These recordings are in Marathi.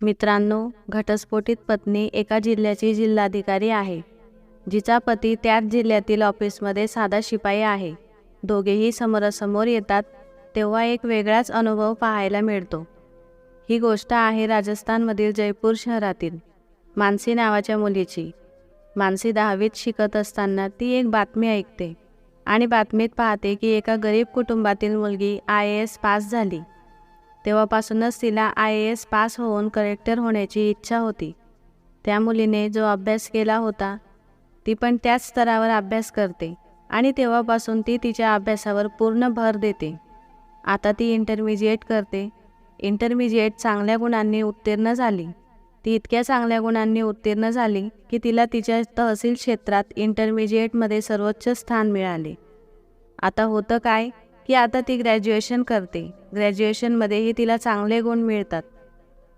मित्रांनो, घटस्फोटित पत्नी एका जिल्ह्याची जिल्हाधिकारी आहे, जिचा पती त्याच जिल्ह्यातील ऑफिसमध्ये साधा शिपाई आहे. दोघेही समोरासमोर येतात तेव्हा एक वेगळाच अनुभव पाहायला मिळतो. ही गोष्ट आहे राजस्थानमधील जयपूर शहरातील मानसी नावाच्या मुलीची. मानसी 10वीत शिकत असताना ती एक बातमी ऐकते आणि बातमीत पाहते की एका गरीब कुटुंबातील मुलगी IAS पास झाली. तेव्हापासूनच तिला IAS पास होऊन कलेक्टर होण्याची इच्छा होती. त्या मुलीने जो अभ्यास केला होता ती पण त्याच स्तरावर अभ्यास करते आणि तेव्हापासून ती तिच्या अभ्यासावर पूर्ण भर देते. आता ती इंटरमिजिएट करते. इंटरमिजिएट चांगल्या गुणांनी उत्तीर्ण झाली. ती इतक्या चांगल्या गुणांनी उत्तीर्ण झाली की तिला तिच्या तहसील क्षेत्रात इंटरमिजिएटमध्ये सर्वोच्च स्थान मिळाले. आता होतं काय की आता ती ग्रॅज्युएशन करते. ग्रॅज्युएशनमध्येही तिला चांगले गुण मिळतात.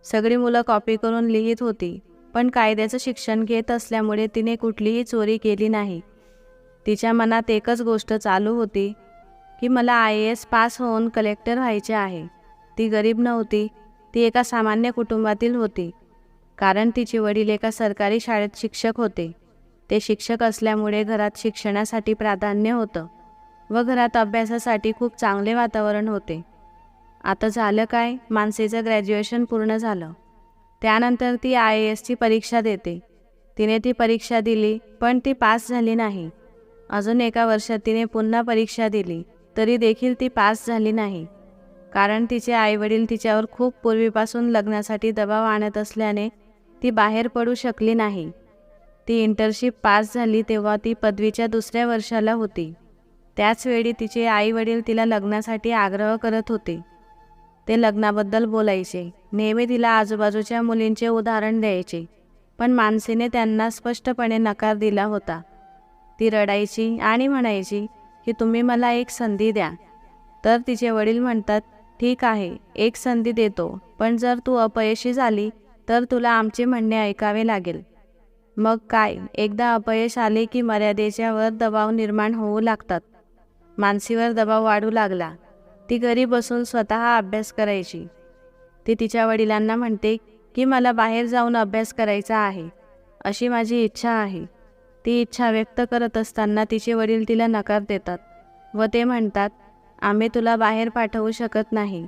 सगळी मुलं कॉपी करून लिहित होती, पण कायद्याचं शिक्षण घेत असल्यामुळे तिने कुठलीही चोरी केली नाही. तिच्या मनात एकच गोष्ट चालू होती की मला IAS पास होऊन कलेक्टर व्हायचे आहे. ती गरीब नव्हती, ती एका सामान्य कुटुंबातील होती. कारण तिचे वडील एका सरकारी शाळेत शिक्षक होते. ते शिक्षक असल्यामुळे घरात शिक्षणासाठी प्राधान्य होतं व घरात अभ्यासासाठी खूप चांगले वातावरण होते. आता झालं काय, मानसीचं ग्रॅज्युएशन पूर्ण झालं. त्यानंतर ती IASची परीक्षा देते. तिने ती परीक्षा दिली, पण ती पास झाली नाही. अजून एका वर्षात तिने पुन्हा परीक्षा दिली, तरी देखील ती पास झाली नाही. कारण तिचे आईवडील तिच्यावर खूप पूर्वीपासून लग्नासाठी दबाव आणत असल्याने ती बाहेर पडू शकली नाही. ती इंटर्नशिप पास झाली तेव्हा ती पदवीच्या दुसऱ्या वर्षाला होती. त्याचवेळी तिचे आईवडील तिला लग्नासाठी आग्रह करत होते. ते लग्नाबद्दल बोलायचे. नेहमी तिला आजूबाजूच्या मुलींचे उदाहरण द्यायचे, पण मानसीने त्यांना स्पष्टपणे नकार दिला होता. ती रडायची आणि म्हणायची की तुम्ही मला एक संधी द्या. तर तिचे वडील म्हणतात, ठीक आहे, एक संधी देतो, पण जर तू अपयशी झाली तर तुला आमचे म्हणणे ऐकावे लागेल. मग काय, एकदा अपयश आले की मर्यादेच्या वर दबाव निर्माण होऊ लागतात. मानसीवर दबाव वाढू लागला. ती घरी बसून स्वतः अभ्यास करायची. ती तिच्या वडिलांना म्हणते की मला बाहेर जाऊन अभ्यास करायचा आहे, अशी माझी इच्छा आहे. ती इच्छा व्यक्त करत असताना तिचे वडील तिला नकार देतात व ते म्हणतात, आम्ही तुला बाहेर पाठवू शकत नाही,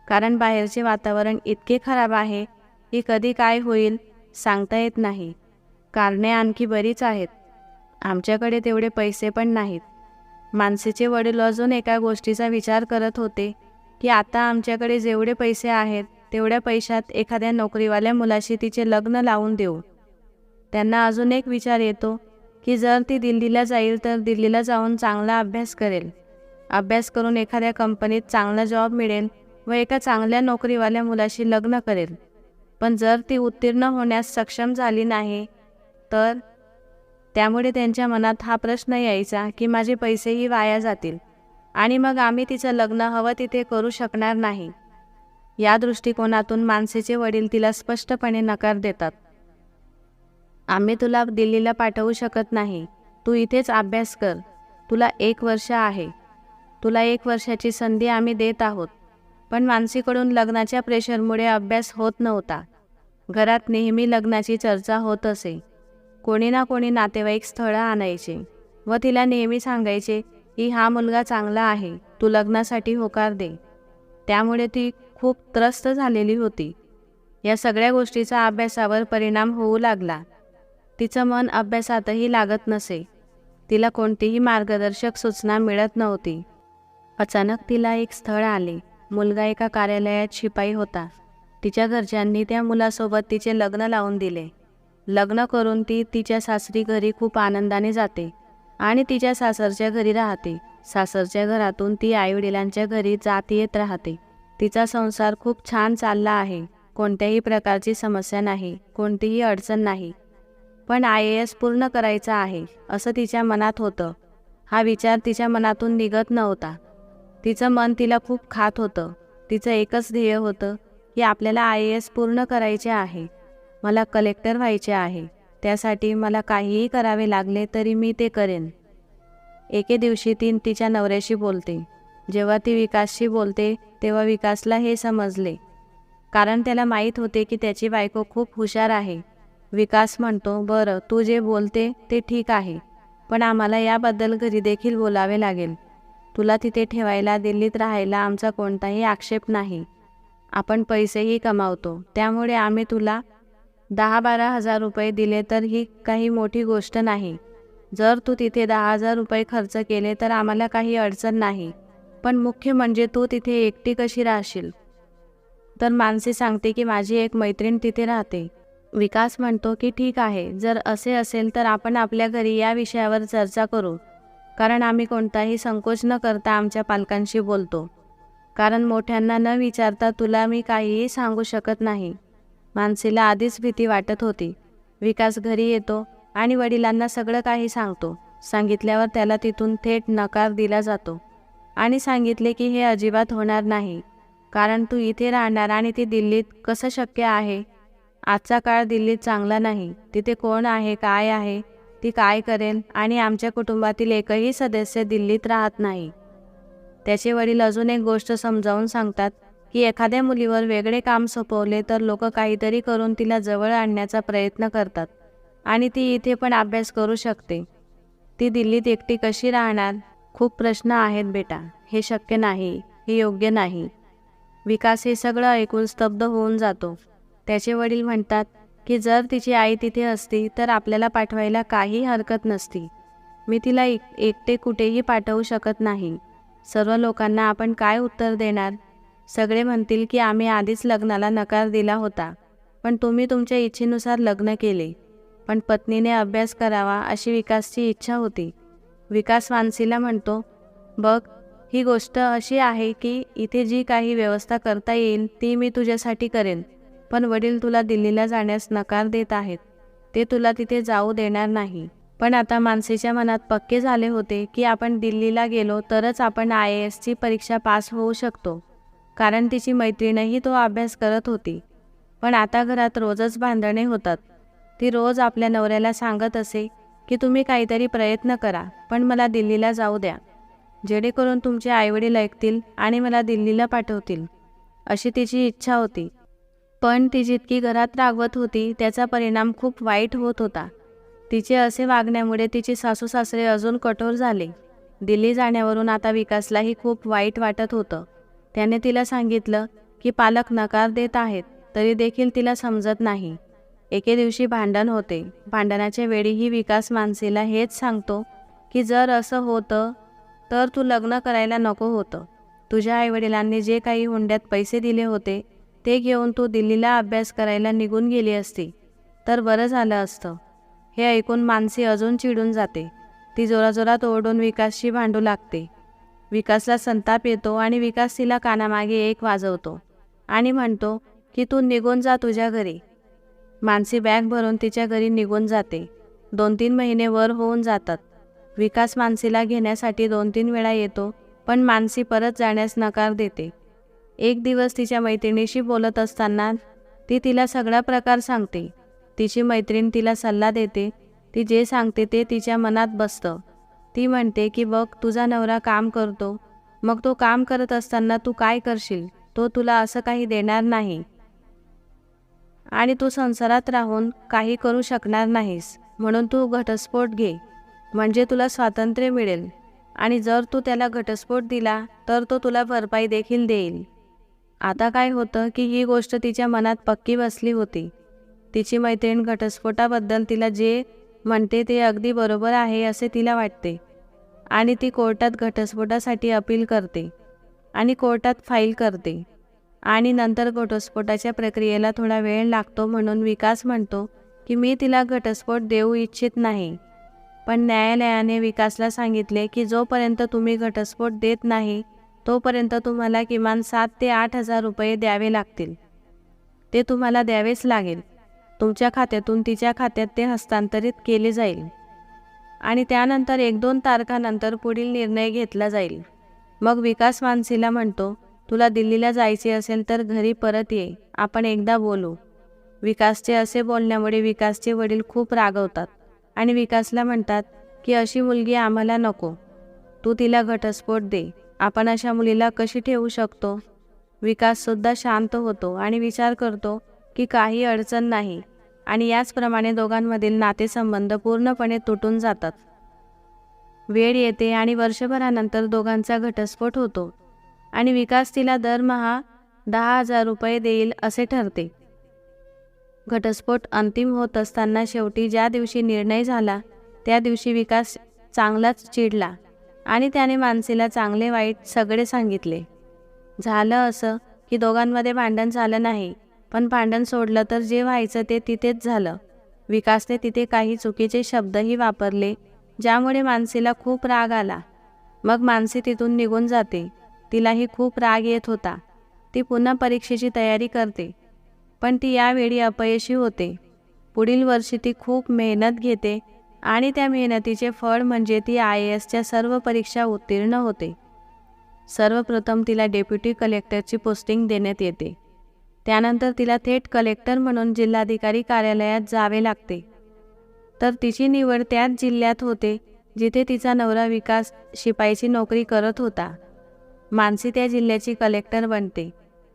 कारण बाहेरचे वातावरण इतके खराब आहे की कधी काय होईल सांगता येत नाही. कारणे आणखी बरीच आहेत. आमच्याकडे तेवढे पैसे पण नाहीत. मानसीचे वडील अजून एका गोष्टीचा विचार करत होते की आता आमच्याकडे जेवढे पैसे आहेत तेवढ्या पैशात एखाद्या नोकरीवाल्या मुलाशी तिचे लग्न लावून देऊ. त्यांना अजून एक विचार येतो की जर ती दिल्लीला जाईल तर दिल्लीला जाऊन चांगला अभ्यास करेल. अभ्यास करून एखाद्या कंपनीत चांगला जॉब मिळेल व एका चांगल्या नोकरीवाल्या मुलाशी लग्न करेल. पण जर ती उत्तीर्ण होण्यास सक्षम झाली नाही तर? त्यामुळे त्यांच्या मनात हा प्रश्न यायचा की माझे पैसेही वाया जातील आणि मग आम्ही तिचं लग्न हवं तिथे करू शकणार नाही. या दृष्टिकोनातून मानसीचे वडील तिला स्पष्टपणे नकार देतात. आम्ही तुला दिल्लीला पाठवू शकत नाही. तू इथेच अभ्यास कर. तुला 1 वर्ष आहे. तुला 1 वर्षाची संधी आम्ही देत आहोत. पण मानसीकडून लग्नाच्या प्रेशरमुळे अभ्यास होत नव्हता. घरात नेहमी लग्नाची चर्चा होत असे. कोणी ना कोणी नातेवाईक स्थळं आणायचे व तिला नेहमी सांगायचे की हा मुलगा चांगला आहे, तू लग्नासाठी होकार दे. त्यामुळे ती खूप त्रस्त झालेली होती. या सगळ्या गोष्टीचा अभ्यासावर परिणाम होऊ लागला. तिचं मन अभ्यासातही लागत नसे. तिला कोणतीही मार्गदर्शक सूचना मिळत नव्हती. अचानक तिला एक स्थळ आले. मुलगा एका कार्यालयात शिपाई होता. तिच्या घरच्यांनी त्या मुलासोबत तिचे लग्न लावून दिले. लग्न करून ती तिच्या सासरी घरी खूप आनंदाने जाते आणि तिच्या सासरच्या घरी राहते. सासरच्या घरातून ती आईवडिलांच्या घरी जात येत राहते. तिचा संसार खूप छान चालला आहे. कोणत्याही प्रकारची समस्या नाही, कोणतीही अडचण नाही. पण IAS पूर्ण करायचा आहे असं तिच्या मनात होतं. हा विचार तिच्या मनातून निघत नव्हता. तिचं मन तिला खूप खात होतं. तिचं एकच ध्येय होतं की आपल्याला IAS पूर्ण करायचे आहे. मला कलेक्टर व्हायचे आहे. त्यासाठी मला काहीही करावे लागले तरी मी ते करेन. एके दिवशी ती तिच्या नवऱ्याशी बोलते. जेव्हा ती विकासशी बोलते तेव्हा विकासला हे समजले कारण त्याला माहीत होते की त्याची बायको खूप हुशार आहे. विकास म्हणतो, बरं तू जे बोलते ते ठीक आहे, पण आम्हाला याबद्दल घरी देखील बोलावे लागेल. तुला तिथे ठेवायला, दिल्लीत राहायला आमचा कोणताही आक्षेप नाही. आपण पैसेही कमावतो, त्यामुळे आम्ही तुला 10-12 हजार रुपये दिले तर ही काही मोठी गोष्ट नाही. जर तू तिथे 10,000 रुपये खर्च केले तर आम्हाला काही अडचण नाही, पण मुख्य म्हणजे तू तिथे एकटी कशी राहशील? तर मानसी सांगते की माझी एक मैत्रीण तिथे राहते. विकास म्हणतो की ठीक आहे, जर असे असेल तर आपण आपल्या घरी या विषयावर चर्चा करू, कारण आम्ही कोणताही संकोच न करता आमच्या पालकांशी बोलतो, कारण मोठ्यांना न विचारता तुला मी काहीही सांगू शकत नाही. मानसीला आधीच भीती वाटत होती. विकास घरी येतो आणि वडिलांना सगळं काही सांगतो. सांगितल्यावर त्याला तिथून थेट नकार दिला जातो आणि सांगितले की हे अजिबात होणार नाही, कारण तू इथे राहणार आणि ती दिल्लीत कसं शक्य आहे? आजचा काळ दिल्लीत चांगला नाही. तिथे कोण आहे, काय आहे, ती काय करेल, आणि आमच्या कुटुंबातील एकही सदस्य दिल्लीत राहत नाही. त्याचे वडील अजून एक गोष्ट समजावून सांगतात की एखाद्या मुलीवर वेगळे काम सोपवले तर लोक काहीतरी करून तिला जवळ आणण्याचा प्रयत्न करतात आणि ती इथे पण अभ्यास करू शकते. ती दिल्लीत एकटी कशी राहणार? खूप प्रश्न आहेत बेटा. हे शक्य नाही, हे योग्य नाही. विकास हे सगळं ऐकून स्तब्ध होऊन जातो. त्याचे वडील म्हणतात की जर तिची आई तिथे असती तर आपल्याला पाठवायला काही हरकत नसती. मी तिला एकटे कुठेही पाठवू शकत नाही. सर्व लोकांना आपण काय उत्तर देणार? सगळे म्हणतील की आम्ही आधीच लग्नाला नकार दिला होता, पण तुम्ही तुमच्या इच्छेनुसार लग्न केले. पण पत्नीने अभ्यास करावा अशी विकासची इच्छा होती. विकास मानसीला म्हणतो, बघ, ही गोष्ट अशी आहे की इथे जी काही व्यवस्था करता येईल ती मी तुझ्यासाठी करेन, पण वडील तुला दिल्लीला जाण्यास नकार देत आहेत. ते तुला तिथे जाऊ देणार नाही. पण आता मानसीच्या मनात पक्के झाले होते की आपण दिल्लीला गेलो तरच आपण IASची परीक्षा पास होऊ शकतो, कारण तिची मैत्रीणही तो अभ्यास करत होती. पण आता घरात रोजच भांडणे होतात. ती रोज आपल्या नवऱ्याला सांगत असे की तुम्ही काहीतरी प्रयत्न करा, पण मला दिल्लीला जाऊ द्या, जेणेकरून तुमचे आईवडील ऐकतील आणि मला दिल्लीला पाठवतील, अशी तिची इच्छा होती. पण ती जितकी घरात रागवत होती त्याचा परिणाम खूप वाईट होत होता. तिचे असे वागण्यामुळे तिचे सासू सासरे अजून कठोर झाले. दिल्ली जाण्यावरून आता विकासलाही खूप वाईट वाटत होतं. त्याने तिला सांगितलं की पालक नकार देत आहेत तरी देखील तिला समजत नाही. एके दिवशी भांडण होते. भांडणाच्या वेळीही विकास मानसीला हेच सांगतो की जर असं होतं तर तू लग्न करायला नको होतं. तुझ्या आईवडिलांनी जे काही हुंड्यात पैसे दिले होते ते घेऊन तू दिल्लीला अभ्यास करायला निघून गेली असती तर बरं झालं असतं. हे ऐकून मानसी अजून चिडून जाते. ती जोराजोरात ओरडून विकासशी भांडू लागते. विकासला संताप येतो आणि विकास तिला कानामागे एक वाजवतो आणि म्हणतो की तू निघून जा तुझ्या घरी. मानसी बॅग भरून तिच्या घरी निघून जाते. 2-3 महिने वर होऊन जातात. विकास मानसीला घेण्यासाठी 2-3 वेळा येतो, पण मानसी परत जाण्यास नकार देते. एक दिवस तिच्या मैत्रिणीशी बोलत असताना ती तिला सगळा प्रकार सांगते. तिची मैत्रीण तिला सल्ला देते. ती जे सांगते ते तिच्या मनात बसतं. ती म्हणते की बघ, तुझा नवरा काम करतो, मग तो काम करत असताना तू काय करशील? तो तुला असं काही देणार नाही आणि तू संसारात राहून काही करू शकणार नाहीस, म्हणून तू घटस्फोट घे, म्हणजे तुला स्वातंत्र्य मिळेल, आणि जर तू त्याला घटस्फोट दिला तर तो तुला भरपाई देखील देईल. आता काय होतं की ही गोष्ट तिच्या मनात पक्की बसली होती. तिची मैत्रीण घटस्फोटाबद्दल तिला जे म्हणते ते अगदी बरोबर आहे असे तिला वाटते आणि ती कोर्टात घटस्फोटासाठी अपील करते आणि कोर्टात फाईल करते आणि नंतर घटस्फोटाच्या प्रक्रियेला थोडा वेळ लागतो. म्हणून विकास म्हणतो की मी तिला घटस्फोट देऊ इच्छित नाही, पण न्यायालयाने विकासला सांगितले की जोपर्यंत तुम्ही घटस्फोट देत नाही तोपर्यंत तुम्हाला किमान 7 ते 8 हजार रुपये द्यावे लागतील. ते तुम्हाला द्यावेच लागेल. तुमच्या खात्यातून तिच्या खात्यात ते हस्तांतरित केले जाईल आणि त्यानंतर 1-2 तारखानंतर पुढील निर्णय घेतला जाईल. मग विकास मानसीला म्हणतो, तुला दिल्लीला जायचे असेल तर घरी परत ये, आपण एकदा बोलू. विकासचे असे बोलण्यामुळे विकासचे वडील खूप रागवतात आणि विकासला म्हणतात की अशी मुलगी आम्हाला नको, तू तिला घटस्फोट दे. आपण अशा मुलीला कशी ठेवू शकतो? विकाससुद्धा शांत होतो आणि विचार करतो की काही अडचण नाही, आणि याचप्रमाणे दोघांमधील नातेसंबंध पूर्णपणे तुटून जातात. वेळ येते आणि वर्षभरानंतर दोघांचा घटस्फोट होतो आणि विकास तिला दरमहा 10,000 रुपये देईल असे ठरते. घटस्फोट अंतिम होत असताना शेवटी ज्या दिवशी निर्णय झाला त्या दिवशी विकास चांगलाच चिडला आणि त्याने मानसीला चांगले वाईट सगळे सांगितले. झालं असं की दोघांमध्ये भांडण झालं नाही, पण भांडण सोडलं तर जे व्हायचं ते तिथेच झालं. विकासने तिथे काही चुकीचे शब्दही वापरले, ज्यामुळे मानसीला खूप राग आला. मग मानसी तिथून निघून जाते. तिलाही खूप राग येत होता. ती पुन्हा परीक्षेची तयारी करते, पण ती यावेळी अपयशी होते. पुढील वर्षी ती खूप मेहनत घेते आणि त्या मेहनतीचे फळ म्हणजे ती IASच्या सर्व परीक्षा उत्तीर्ण होते. सर्वप्रथम तिला डेप्युटी कलेक्टरची पोस्टिंग देण्यात येते. त्यानंतर तिला थेट कलेक्टर म्हणून जिल्हाधिकारी कार्यालयात जावे लागते. तर तिची निवड त्याच जिल्ह्यात होते जिथे तिचा नवरा विकास शिपाईची नोकरी करत होता. मानसी त्या जिल्ह्याची कलेक्टर बनते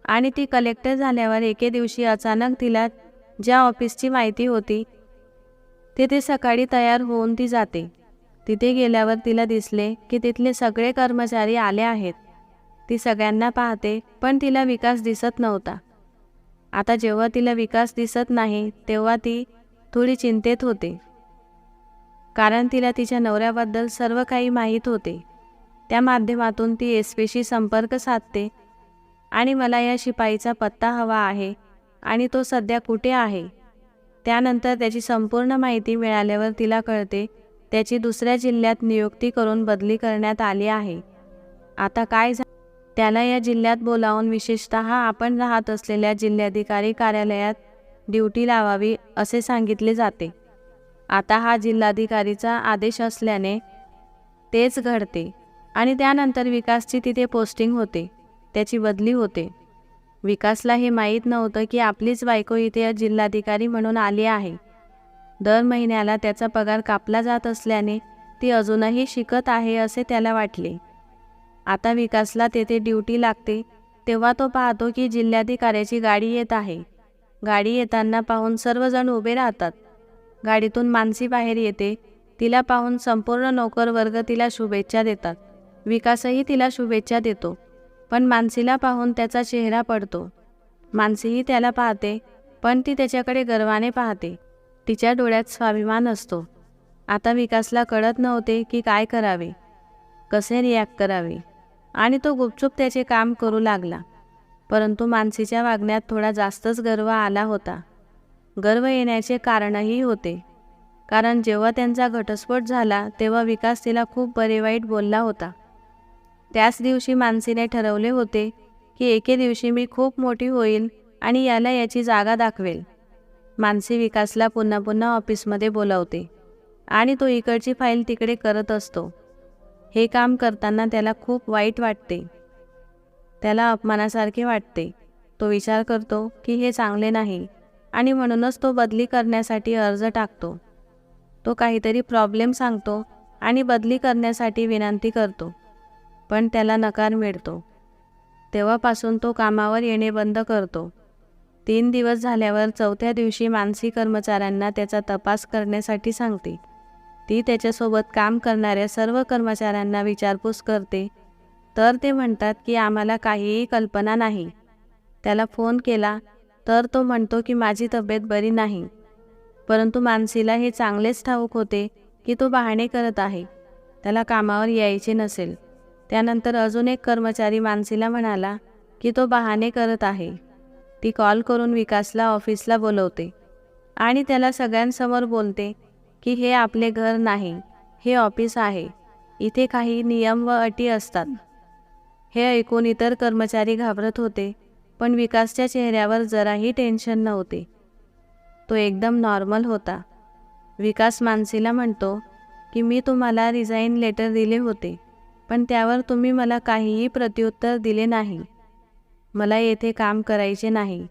आणि ती कलेक्टर झाल्यावर एके दिवशी अचानक तिला ज्या ऑफिसची माहिती होती तिथे सकाळी तयार होऊन ती जाते. तिथे गेल्यावर तिला दिसले की तिथले सगळे कर्मचारी आले आहेत. ती सगळ्यांना पाहते, पण तिला विकास दिसत नव्हता. आता जेव्हा तिला विकास दिसत नाही तेव्हा ती थोडी चिंतेत होते, कारण तिला तिच्या नवऱ्याबद्दल सर्व काही माहीत होते. त्या माध्यमातून ती SP संपर्क साधते आणि मला या शिपाईचा पत्ता हवा आहे आणि तो सध्या कुठे आहे. त्यानंतर त्याची संपूर्ण माहिती मिळाल्यावर तिला कळते त्याची दुसऱ्या जिल्ह्यात नियुक्ती करून बदली करण्यात आली आहे. आता काय त्याला या जिल्ह्यात बोलावून विशेषतः आपण राहत असलेल्या जिल्हाधिकारी कार्यालयात ड्युटी लावावी असे सांगितले जाते. आता हा जिल्हाधिकारीचा आदेश असल्याने तेच घडते आणि त्यानंतर विकासची तिथे पोस्टिंग होते, त्याची बदली होते. विकासला हे माहीत नव्हतं की आपलीच बायको इथे जिल्हाधिकारी म्हणून आली आहे. दर महिन्याला त्याचा पगार कापला जात असल्याने ती अजूनही शिकत आहे असे त्याला वाटले. आता विकासला तेथे ड्युटी लागते तेव्हा तो पाहतो की जिल्हाधिकाऱ्याची गाडी येत आहे. गाडी येताना पाहून सर्वजण उभे राहतात. गाडीतून मानसी बाहेर येते. तिला पाहून संपूर्ण नोकर वर्ग तिला शुभेच्छा देतात. विकासही तिला शुभेच्छा देतो, पण मानसीला पाहून त्याचा चेहरा पडतो. मानसीही त्याला पाहते, पण ती त्याच्याकडे गर्वाने पाहते. तिच्या डोळ्यात स्वाभिमान असतो. आता विकासला कळत नव्हते की काय करावे, कसे रिॲक्ट करावे, आणि तो गुपचूप त्याचे काम करू लागला. परंतु मानसीच्या वागण्यात थोडा जास्तच गर्व आला होता. गर्व येण्याचे कारणही होते, कारण जेव्हा त्यांचा घटस्फोट झाला तेव्हा विकास तिला खूप बरे वाईट बोलला होता. त्याच दिवशी मानसीने ठरवले होते की एके दिवशी मी खूप मोठी होईल आणि याला याची जागा दाखवेल. मानसी विकासला पुन्हा पुन्हा ऑफिसमध्ये बोलावते आणि तो इकडची फाईल तिकडे करत असतो. हे काम करताना त्याला खूप वाईट वाटते. त्याला अपमानासारखे वाटते. तो विचार करतो की हे चांगले नाही आणि म्हणूनच तो बदली करण्यासाठी अर्ज टाकतो. तो काहीतरी प्रॉब्लेम सांगतो आणि बदली करण्यासाठी विनंती करतो, पण त्याला नकार मिळतो. तेव्हापासून तो कामावर येणे बंद करतो. 3 दिवस झाल्यावर 4थ्या दिवशी मानसी कर्मचाऱ्यांना त्याचा तपास करण्यासाठी सांगते. ती त्याच्यासोबत काम करणाऱ्या सर्व कर्मचाऱ्यांना विचारपूस करते, तर ते म्हणतात की आम्हाला काहीही कल्पना नाही. त्याला फोन केला तर तो म्हणतो की माझी तब्येत बरी नाही. परंतु मानसीला हे चांगलेच ठाऊक होते की तो बहाणे करत आहे, त्याला कामावर यायचे नसेल. त्यानंतर अजून एक कर्मचारी मानसीला म्हणाला की तो बहाणे करत आहे. ती कॉल करून विकासला ऑफिसला बोलवते आणि त्याला सगळ्यांसमोर बोलते की हे आपले घर नाही, हे ऑफिस आहे. इथे काही नियम व अटी असतात. हे ऐकून इतर कर्मचारी घाबरत होते, पण विकासच्या चेहऱ्यावर जराही टेन्शन नव्हते. तो एकदम नॉर्मल होता. विकास मानसीला म्हणतो की मी तुम्हाला रिझाईन लेटर दिले होते, पण त्यावर तुम्ही मला काहीही प्रत्युत्तर दिले नाही. मला येथे काम करायचे नाही.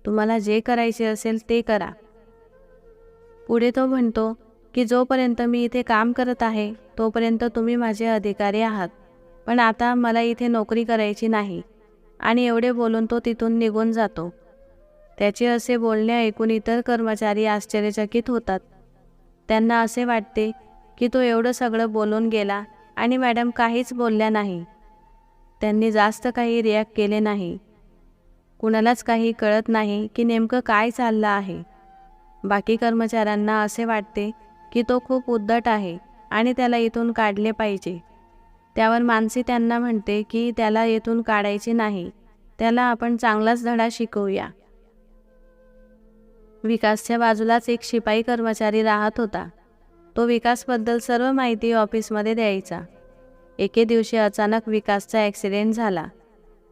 तुम्हाला जे करायचे असेल ते करा. पुढे तो म्हणतो की जोपर्यंत मी इथे काम करत आहे तोपर्यंत तुम्ही माझे अधिकारी आहात, पण आता मला इथे नोकरी करायची नाही आणि एवढे बोलून तो तिथून निघून जातो. त्याचे असे बोलणे ऐकून इतर कर्मचारी आश्चर्यचकित होतात. त्यांना असे वाटते की तो एवढं सगळं बोलून गेला आणि मॅडम काहीच बोलल्या नाही. त्यांनी जास्त काही रिॲक्ट केले नाही. कुणालाच काही कळत नाही की नेमकं काय चाललं आहे. बाकी कर्मचाऱ्यांना असे वाटते की तो खूप उद्धट आहे आणि त्याला इथून काढले पाहिजे. त्यावर मानसी त्यांना म्हणते की त्याला येथून काढायचे नाही, त्याला आपण चांगलाच धडा शिकवूया. विकासच्या बाजूलाच एक शिपाई कर्मचारी राहत होता. तो विकासबद्दल सर्व माहिती ऑफिसमध्ये द्यायचा. एके दिवशी अचानक विकासचा ॲक्सिडेंट झाला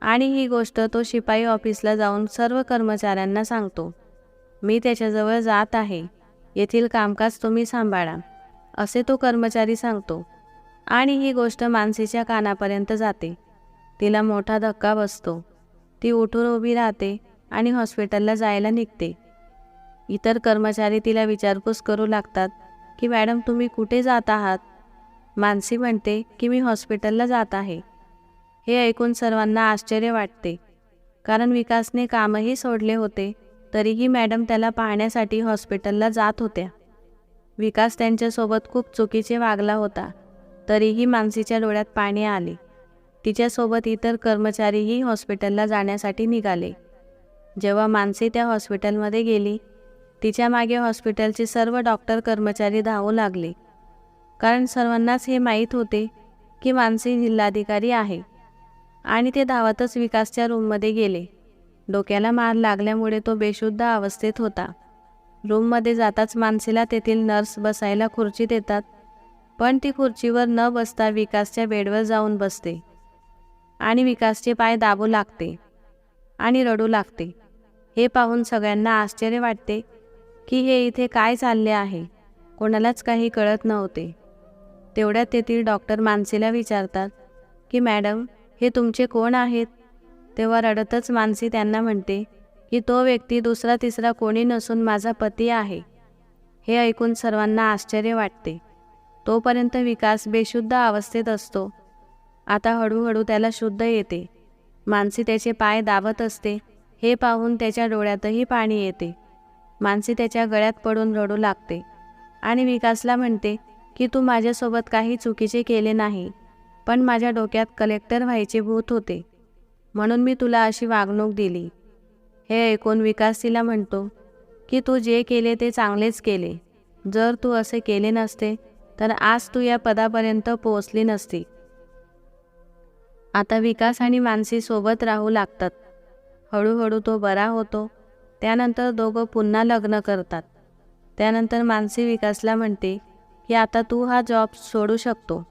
आणि ही गोष्ट तो शिपाई ऑफिसला जाऊन सर्व कर्मचाऱ्यांना सांगतो. मी त्याच्याजवळ जात आहे, येथील कामकाज तुम्ही सांभाळा, असे तो कर्मचारी सांगतो. आणि ही गोष्ट मानसीच्या कानापर्यंत जाते. तिला मोठा धक्का बसतो. ती उठून उभी राहते आणि हॉस्पिटलला जायला निघते. इतर कर्मचारी तिला विचारपूस करू लागतात की मॅडम तुम्ही कुठे जात आहात? मानसी म्हणते की मी हॉस्पिटलला जात आहे. हे ऐकून सर्वांना आश्चर्य वाटते, कारण विकासने कामही सोडले होते तरीही मॅडम त्याला पाहण्यासाठी हॉस्पिटलला जात होत्या. विकास त्यांच्यासोबत खूप चुकीचे वागला होता, तरीही मानसीच्या डोळ्यात पाणी आले. तिच्यासोबत इतर कर्मचारीही हॉस्पिटलला जाण्यासाठी निघाले. जेव्हा मानसी त्या हॉस्पिटलमध्ये गेली, तिच्या मागे हॉस्पिटलचे सर्व डॉक्टर कर्मचारी धावू लागले, कारण सर्वांनाच हे माहीत होते की मानसी जिल्हाधिकारी आहे. आणि ते धावतच विकासच्या रूममध्ये गेले. डोक्याला मार लागल्यामुळे तो बेशुद्ध अवस्थेत होता. रूममध्ये जाताच मानसीला तेथील नर्स बसायला खुर्ची देतात, पण ती खुर्चीवर न बसता विकासच्या बेडवर जाऊन बसते आणि विकासचे पाय दाबू लागते आणि रडू लागते. हे पाहून सगळ्यांना आश्चर्य वाटते की हे इथे काय चालले आहे. कोणालाच काही कळत नव्हते. तेवढ्यात तेथील डॉक्टर मानसीला विचारतात की मॅडम हे तुमचे कोण आहेत? तेव्हा रडतच मानसी त्यांना म्हणते की तो व्यक्ती दुसरा तिसरा कोणी नसून माझा पती आहे. हे ऐकून सर्वांना आश्चर्य वाटते. तोपर्यंत विकास बेशुद्ध अवस्थेत असतो. आता हळूहळू त्याला शुद्ध येते. मानसी त्याचे पाय दाबत असते. हे पाहून त्याच्या डोळ्यातही पाणी येते. मानसी त्याच्या गळ्यात पडून रडू लागते आणि विकासला म्हणते की तू माझ्यासोबत काही चुकीचे केले नाही, पण माझ्या डोक्यात कलेक्टर व्हायचे भूत होते, म्हणून मी तुला अशी वागणूक दिली. हे ऐकून विकास तिला म्हणतो की तू जे केले ते चांगलेच केले. जर तू असे केले नसते तर आज तू या पदापर्यंत पोहोचली नसती. आता विकास आणि मानसी सोबत राहू लागतात. हळूहळू तो बरा होतो. त्यानंतर दोघं पुन्हा लग्न करतात. त्यानंतर मानसी विकासला म्हणते की आता तू हा जॉब सोडू शकतो.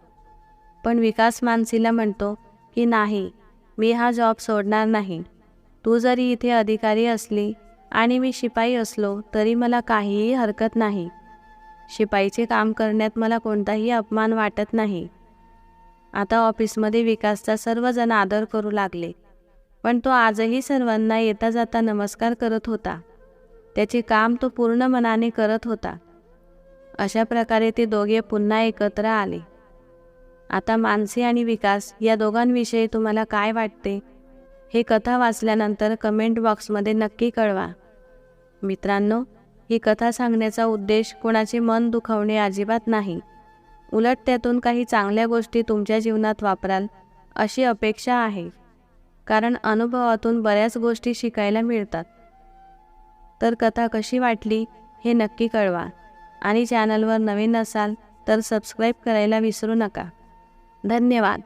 पण विकास मानसीला म्हणतो की नाही, मी हा जॉब सोडणार नाही. तू जरी इथे अधिकारी असली आणि मी शिपाई असलो तरी मला काहीही हरकत नाही. शिपाईचे काम करण्यात मला कोणताही अपमान वाटत नाही. आता ऑफिसमध्ये विकासचा सर्वजण आदर करू लागले, पण तो आजही सर्वांना येता जाता नमस्कार करत होता. त्याचे काम तो पूर्ण मनाने करत होता. अशा प्रकारे ते दोघे पुन्हा एकत्र आले. आता मानसी आणि विकास या दोघांविषयी तुम्हाला काय वाटते? हे कथा वाचल्यानंतर कमेंट बॉक्समध्ये नक्की कळवा. मित्रांनो, ही कथा सांगण्याचा उद्देश कोणाचे मन दुखावणे अजिबात नाही. उलट त्यातून काही चांगल्या गोष्टी तुमच्या जीवनात वापराल अशी अपेक्षा आहे, कारण अनुभवातून बऱ्याच गोष्टी शिकायला मिळतात. तर कथा कशी वाटली हे नक्की कळवा आणि चॅनलवर नवीन असाल तर सबस्क्राईब करायला विसरू नका. धन्यवाद.